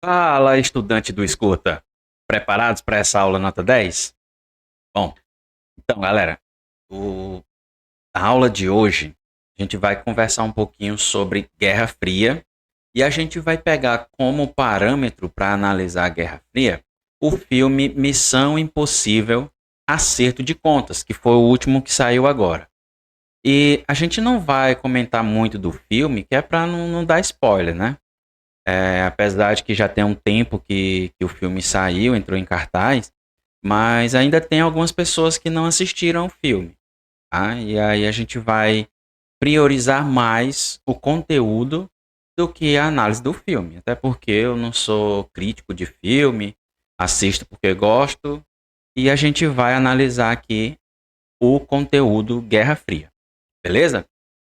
Fala, estudante do Escuta. Preparados para essa aula nota 10? Bom, então, galera, o- a aula de hoje a gente vai conversar um pouquinho sobre Guerra Fria e a gente vai pegar como parâmetro para analisar a Guerra Fria o filme Missão Impossível Acerto de Contas, que foi o último que saiu agora. E a gente não vai comentar muito do filme, que é para não dar spoiler, né? Apesar de que já tem um tempo que o filme saiu, entrou em cartaz, mas ainda tem algumas pessoas que não assistiram o filme. Tá? E aí a gente vai priorizar mais o conteúdo do que a análise do filme. Até porque eu não sou crítico de filme, assisto porque gosto, e a gente vai analisar aqui o conteúdo Guerra Fria. Beleza?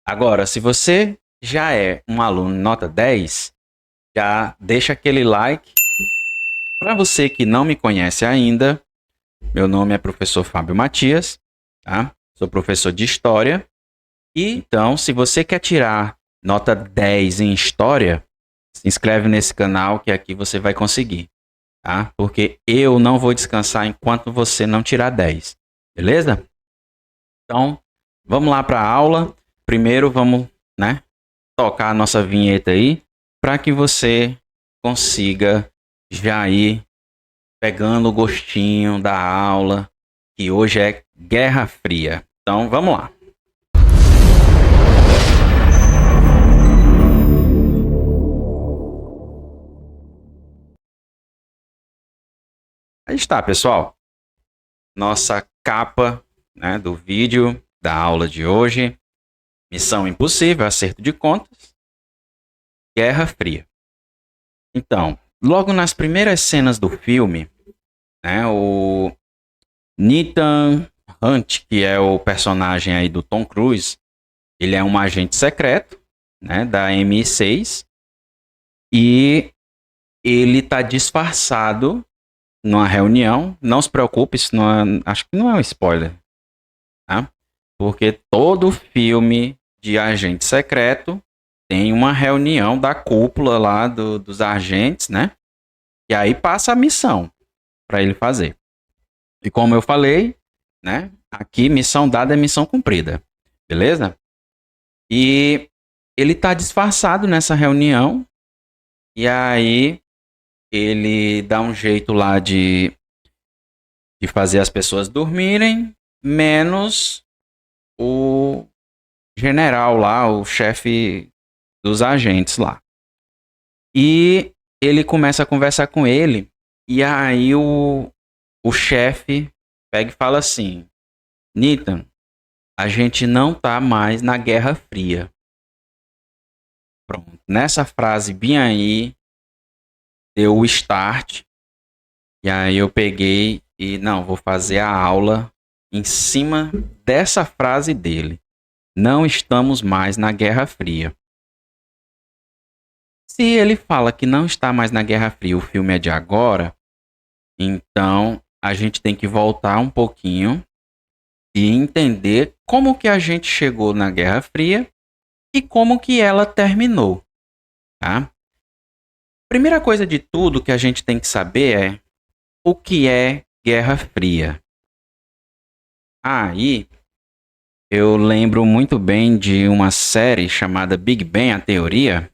Agora, se você já é um aluno nota 10, já deixa aquele like. Para você que não me conhece ainda, meu nome é professor Fábio Matias, tá? Sou professor de História. E então, se você quer tirar nota 10 em História, se inscreve nesse canal que aqui você vai conseguir, tá? Porque eu não vou descansar enquanto você não tirar 10, beleza? Então, vamos lá para a aula. Primeiro, vamos, né, tocar a nossa vinheta aí, para que você consiga já ir pegando o gostinho da aula, que hoje é Guerra Fria. Então, vamos lá. Aí está, pessoal. Nossa capa, né, do vídeo da aula de hoje. Missão Impossível, Acerto de Contas, Guerra Fria. Então, logo nas primeiras cenas do filme, né, o Nathan Hunt, que é o personagem aí do Tom Cruise, ele é um agente secreto, né, da MI6, e ele tá disfarçado numa reunião. Não se preocupe, isso não é, acho que não é um spoiler, tá? Porque todo filme de agente secreto tem uma reunião da cúpula lá dos agentes, né? E aí passa a missão para ele fazer. E como eu falei, né? Aqui missão dada é missão cumprida, beleza? E ele tá disfarçado nessa reunião e aí ele dá um jeito lá de fazer as pessoas dormirem, menos o general lá, o chefe dos agentes lá. E ele começa a conversar com ele, e aí o chefe pega e fala assim: Nathan, a gente não tá mais na Guerra Fria. Pronto. Nessa frase bem aí, deu o start, e aí eu peguei e não, vou fazer a aula em cima dessa frase dele. Não estamos mais na Guerra Fria. Se ele fala que não está mais na Guerra Fria, o filme é de agora, então a gente tem que voltar um pouquinho e entender como que a gente chegou na Guerra Fria e como que ela terminou, tá? Primeira coisa de tudo que a gente tem que saber é o que é Guerra Fria. Aí eu lembro muito bem de uma série chamada Big Bang, a Teoria,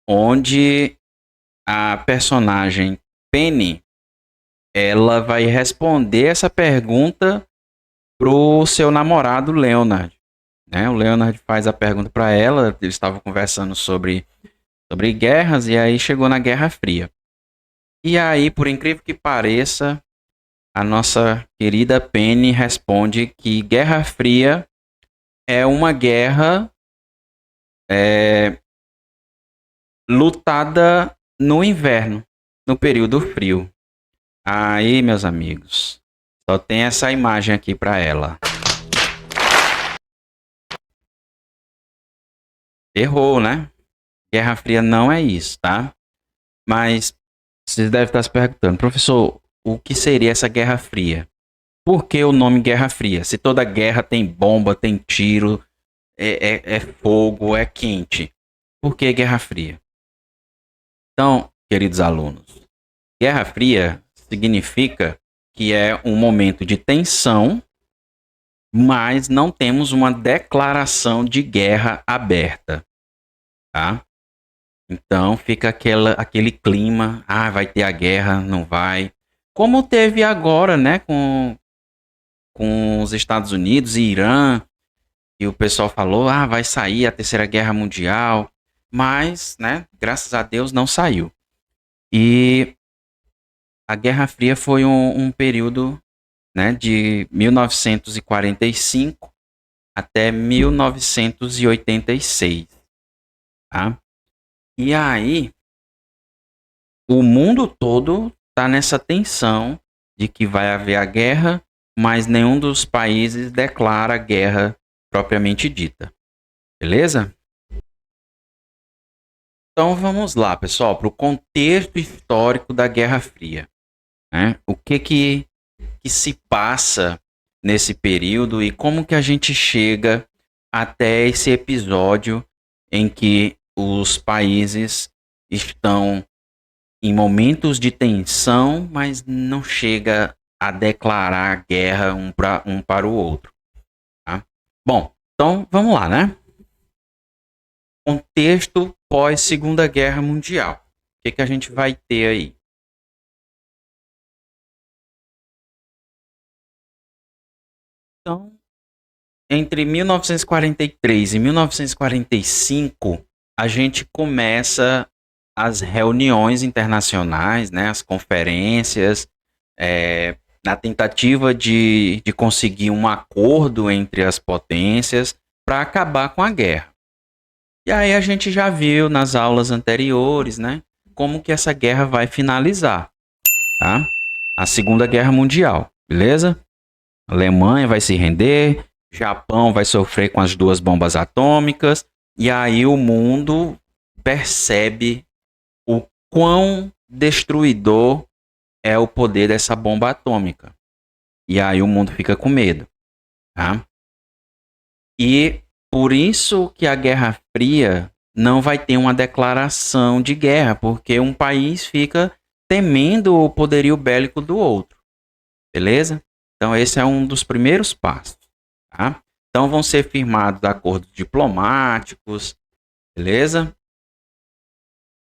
onde a personagem Penny, ela vai responder essa pergunta pro seu namorado Leonard, né? O Leonard faz a pergunta para ela, eles estavam conversando sobre guerras e aí chegou na Guerra Fria. E aí, por incrível que pareça, a nossa querida Penny responde que Guerra Fria é uma guerra lutada no inverno, no período frio. Aí, meus amigos, só tem essa imagem aqui para ela. Errou, né? Guerra Fria não é isso, tá? Mas vocês devem estar se perguntando, professor, o que seria essa Guerra Fria? Por que o nome Guerra Fria? Se toda guerra tem bomba, tem tiro, é fogo, é quente. Por que Guerra Fria? Então, queridos alunos? Guerra Fria significa que é um momento de tensão, mas não temos uma declaração de guerra aberta, tá? Então fica aquele clima, vai ter a guerra, não vai. Como teve agora, né, com os Estados Unidos e Irã, e o pessoal falou, vai sair a Terceira Guerra Mundial, mas, né, graças a Deus não saiu. E a Guerra Fria foi um período, né, de 1945 até 1986, tá? E aí, o mundo todo tá nessa tensão de que vai haver a guerra, mas nenhum dos países declara guerra propriamente dita. Beleza? Então vamos lá, pessoal, para o contexto histórico da Guerra Fria, né? O que se passa nesse período e como que a gente chega até esse episódio em que os países estão em momentos de tensão, mas não chega a declarar guerra um para o outro. Tá? Bom, então vamos lá, né? Contexto pós Segunda Guerra Mundial. O que a gente vai ter aí? Então, entre 1943 e 1945, a gente começa as reuniões internacionais, né, as conferências, na tentativa de conseguir um acordo entre as potências para acabar com a guerra. E aí a gente já viu nas aulas anteriores, né, como que essa guerra vai finalizar, tá? A Segunda Guerra Mundial, beleza? A Alemanha vai se render, Japão vai sofrer com as 2 bombas atômicas, e aí o mundo percebe o quão destruidor é o poder dessa bomba atômica. E aí o mundo fica com medo, tá? E por isso que a Guerra Fria não vai ter uma declaração de guerra, porque um país fica temendo o poderio bélico do outro. Beleza? Então esse é um dos primeiros passos, tá? Então vão ser firmados acordos diplomáticos, beleza?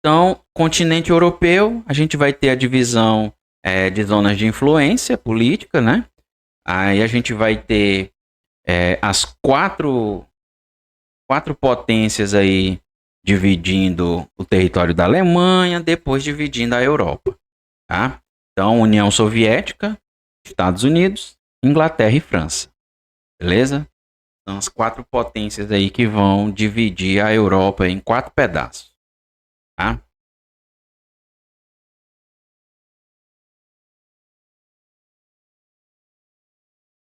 Então, continente europeu, a gente vai ter a divisão de zonas de influência política, né? Aí a gente vai ter as quatro potências aí dividindo o território da Alemanha, depois dividindo a Europa, tá? Então, União Soviética, Estados Unidos, Inglaterra e França, beleza? São as 4 potências aí que vão dividir a Europa em 4 pedaços, tá?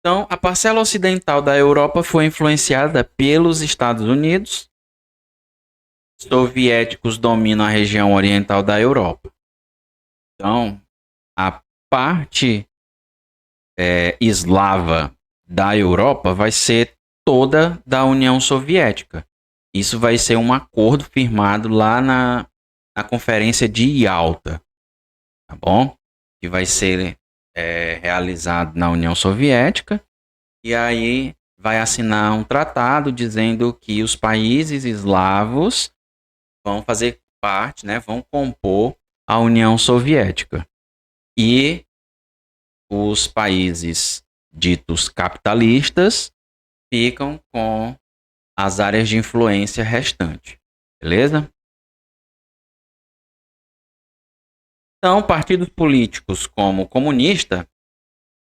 Então, a parcela ocidental da Europa foi influenciada pelos Estados Unidos. Soviéticos dominam a região oriental da Europa. Então, a parte eslava da Europa vai ser toda da União Soviética. Isso vai ser um acordo firmado lá na Conferência de Yalta, tá bom? Que vai ser realizado na União Soviética, e aí vai assinar um tratado dizendo que os países eslavos vão fazer parte, né, vão compor a União Soviética. E os países ditos capitalistas ficam com as áreas de influência restantes. Beleza? Então, partidos políticos como comunista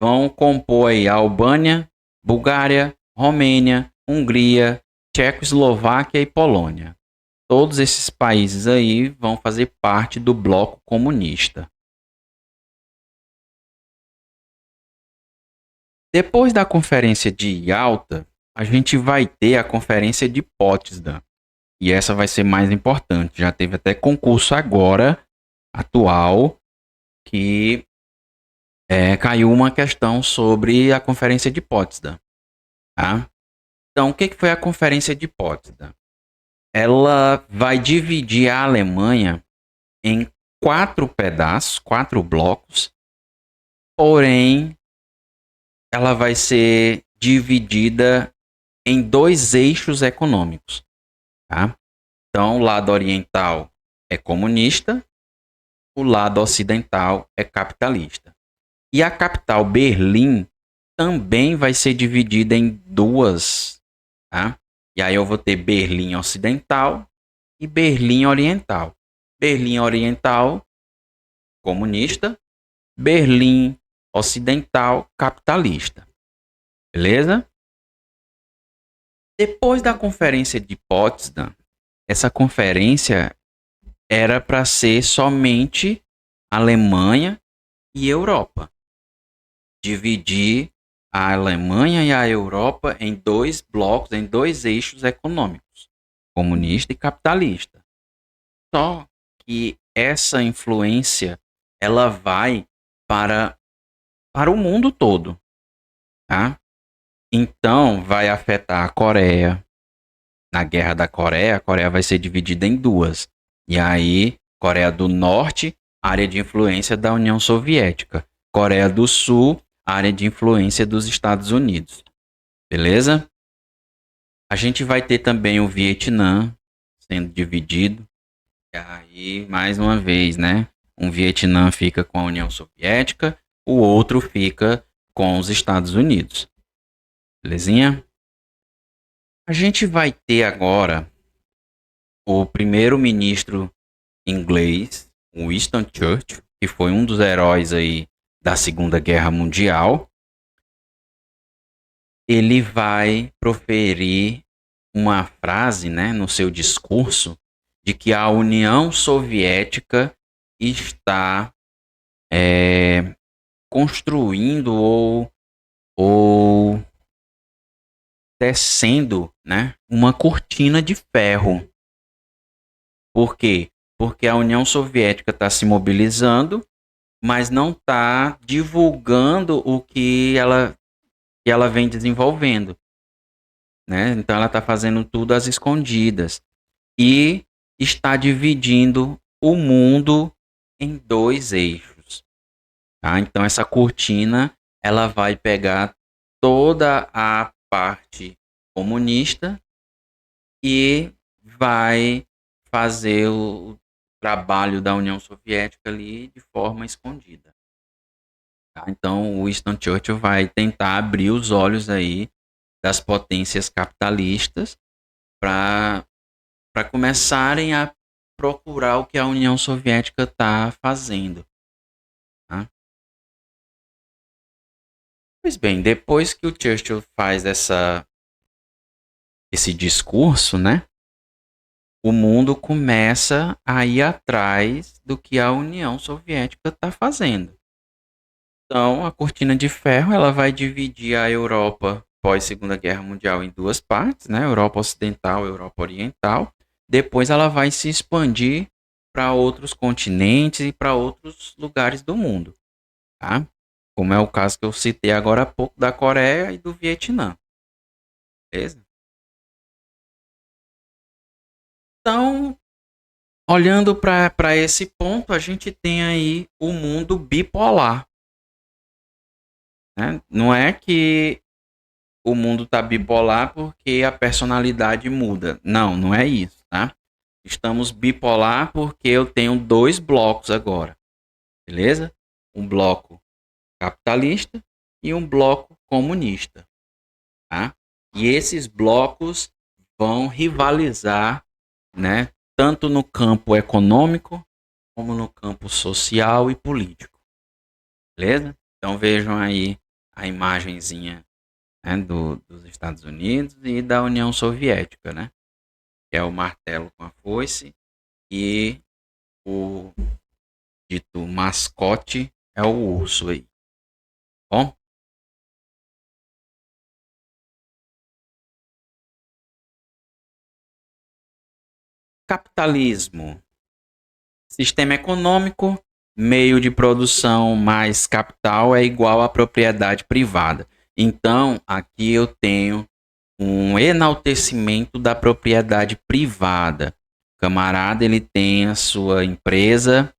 vão compor aí a Albânia, Bulgária, Romênia, Hungria, Tchecoslováquia e Polônia. Todos esses países aí vão fazer parte do bloco comunista. Depois da Conferência de Yalta, a gente vai ter a Conferência de Potsdam. E essa vai ser mais importante. Já teve até concurso agora, atual, que caiu uma questão sobre a Conferência de Potsdam. Tá? Então, o que foi a Conferência de Potsdam? Ela vai dividir a Alemanha em 4 pedaços, 4 blocos, porém ela vai ser dividida em 2 eixos econômicos, tá? Então, o lado oriental é comunista, o lado ocidental é capitalista. E a capital Berlim também vai ser dividida em 2, tá? E aí eu vou ter Berlim Ocidental e Berlim Oriental. Berlim Oriental, comunista. Berlim Ocidental, capitalista. Beleza? Depois da Conferência de Potsdam, essa conferência era para ser somente Alemanha e Europa. Dividir a Alemanha e a Europa em 2 blocos, em 2 eixos econômicos, comunista e capitalista. Só que essa influência ela vai para o mundo todo, tá? Então vai afetar a Coreia. Na Guerra da Coreia, a Coreia vai ser dividida em 2. E aí, Coreia do Norte, área de influência da União Soviética. Coreia do Sul, área de influência dos Estados Unidos. Beleza? A gente vai ter também o Vietnã sendo dividido. E aí, mais uma vez, né? Um Vietnã fica com a União Soviética, o outro fica com os Estados Unidos. Belezinha? A gente vai ter agora o primeiro-ministro inglês, Winston Churchill, que foi um dos heróis aí da Segunda Guerra Mundial. Ele vai proferir uma frase, né, no seu discurso de que a União Soviética está construindo ou tecendo, né, uma cortina de ferro. Por quê? Porque a União Soviética está se mobilizando, mas não está divulgando o que ela vem desenvolvendo, né? Então ela está fazendo tudo às escondidas e está dividindo o mundo em 2 eixos, tá? Então essa cortina ela vai pegar toda a parte comunista e vai fazer o trabalho da União Soviética ali de forma escondida. Tá? Então, o Winston Churchill vai tentar abrir os olhos aí das potências capitalistas para começarem a procurar o que a União Soviética está fazendo. Tá? Pois bem, depois que o Churchill faz esse discurso, né? O mundo começa a ir atrás do que a União Soviética está fazendo. Então, a cortina de ferro ela vai dividir a Europa pós Segunda Guerra Mundial em 2 partes, né? Europa Ocidental e Europa Oriental. Depois ela vai se expandir para outros continentes e para outros lugares do mundo, tá? Como é o caso que eu citei agora há pouco da Coreia e do Vietnã. Beleza? Então, olhando para esse ponto, a gente tem aí o mundo bipolar. Né? Não é que o mundo está bipolar porque a personalidade muda. Não, não é isso. Tá? Estamos bipolar porque eu tenho 2 blocos agora. Beleza? Um bloco capitalista e um bloco comunista. Tá? E esses blocos vão rivalizar, né? Tanto no campo econômico como no campo social e político. Beleza? Então vejam aí a imagenzinha, né, dos Estados Unidos e da União Soviética, né? Que é o martelo com a foice e o dito mascote é o urso aí. Bom? Capitalismo. Sistema econômico, meio de produção mais capital é igual à propriedade privada. Então, aqui eu tenho um enaltecimento da propriedade privada. O camarada, ele tem a sua empresa,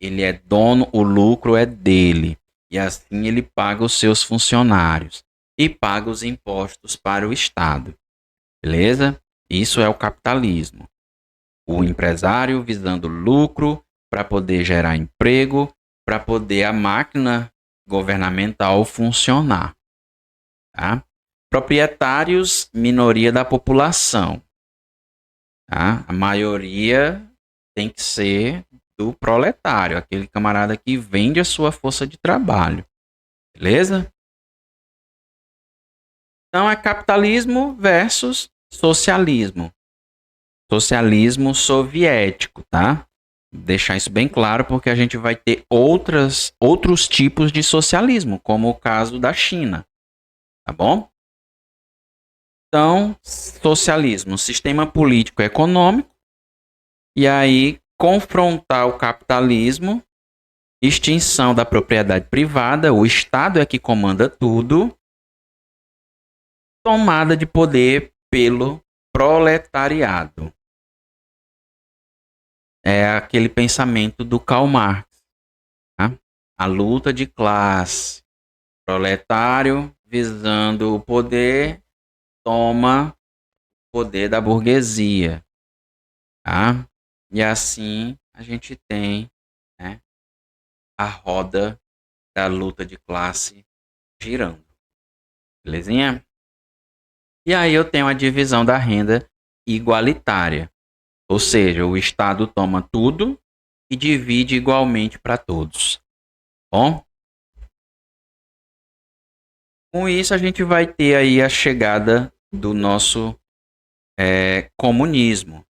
ele é dono, o lucro é dele. E assim ele paga os seus funcionários e paga os impostos para o Estado. Beleza? Isso é o capitalismo. O empresário visando lucro para poder gerar emprego, para poder a máquina governamental funcionar. Tá? Proprietários, minoria da população. Tá? A maioria tem que ser do proletário, aquele camarada que vende a sua força de trabalho. Beleza? Então é capitalismo versus socialismo. Socialismo soviético, tá? Deixar isso bem claro porque a gente vai ter outros tipos de socialismo, como o caso da China, tá bom? Então, socialismo, sistema político econômico, e aí confrontar o capitalismo, extinção da propriedade privada, o Estado é que comanda tudo, tomada de poder pelo proletariado. É aquele pensamento do Karl Marx. Tá? A luta de classe. Proletário visando o poder, toma o poder da burguesia. Tá? E assim a gente tem, né, a roda da luta de classe girando. Belezinha? E aí eu tenho a divisão da renda igualitária. Ou seja, o Estado toma tudo e divide igualmente para todos. Bom? Com isso a gente vai ter aí a chegada do nosso comunismo.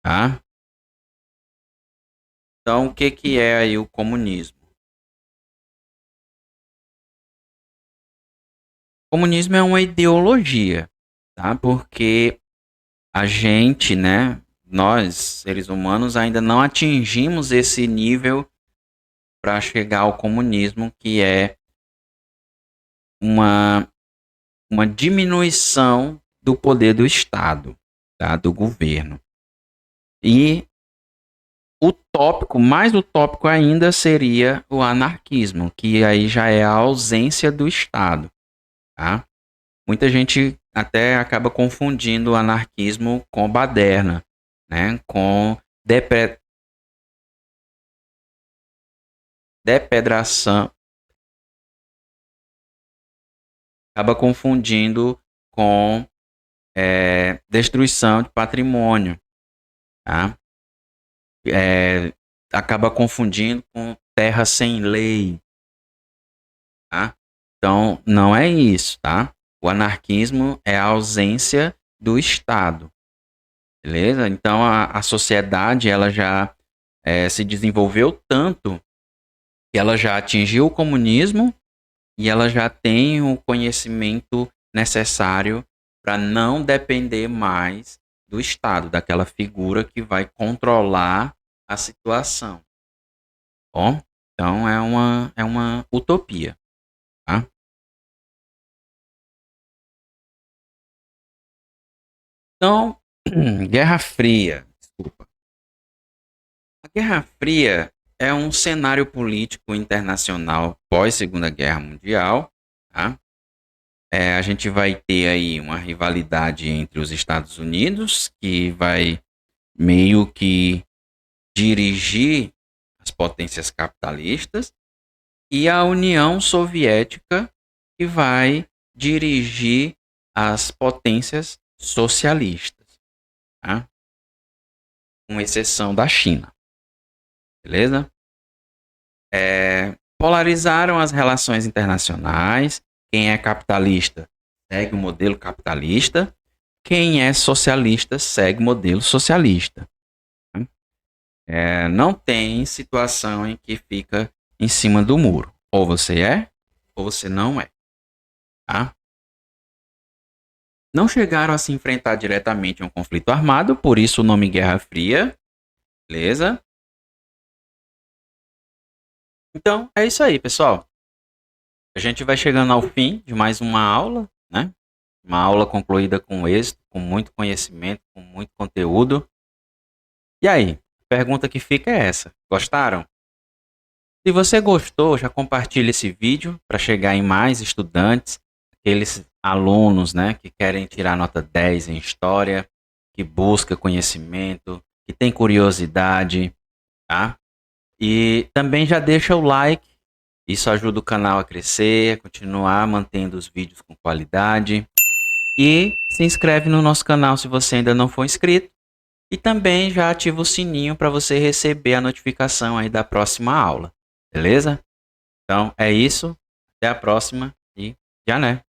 Tá? Então, o que é aí o comunismo? O comunismo é uma ideologia, tá? Porque a gente, né, nós, seres humanos, ainda não atingimos esse nível para chegar ao comunismo, que é uma, uma diminuição do poder do Estado, tá? Do governo. E mais utópico ainda seria o anarquismo, que aí já é a ausência do Estado. Tá? Muita gente até acaba confundindo o anarquismo com baderna, né? Com depredação. Acaba confundindo com destruição de patrimônio. Tá? Acaba confundindo com terra sem lei. Tá? Então, não é isso, tá? O anarquismo é a ausência do Estado, beleza? Então, a sociedade, ela já se desenvolveu tanto que ela já atingiu o comunismo e ela já tem o conhecimento necessário para não depender mais do Estado, daquela figura que vai controlar a situação. Bom, então é uma utopia, tá? Então, Guerra Fria. Desculpa. A Guerra Fria é um cenário político internacional pós Segunda Guerra Mundial. Tá? A gente vai ter aí uma rivalidade entre os Estados Unidos, que vai meio que dirigir as potências capitalistas, e a União Soviética, que vai dirigir as potências socialistas. Tá? Com exceção da China. Beleza? Polarizaram as relações internacionais. Quem é capitalista segue o modelo capitalista. Quem é socialista segue o modelo socialista. Não tem situação em que fica em cima do muro. Ou você é, ou você não é. Tá? Não chegaram a se enfrentar diretamente em um conflito armado, por isso o nome Guerra Fria. Beleza? Então, é isso aí, pessoal. A gente vai chegando ao fim de mais uma aula, né? Uma aula concluída com êxito, com muito conhecimento, com muito conteúdo. E aí, a pergunta que fica é essa: gostaram? Se você gostou, já compartilhe esse vídeo para chegar em mais estudantes, aqueles alunos, né, que querem tirar nota 10 em história, que busca conhecimento, que tem curiosidade, tá? E também já deixa o like, isso ajuda o canal a crescer, a continuar mantendo os vídeos com qualidade. E se inscreve no nosso canal se você ainda não for inscrito. E também já ativa o sininho para você receber a notificação aí da próxima aula. Beleza? Então é isso. Até a próxima e já né?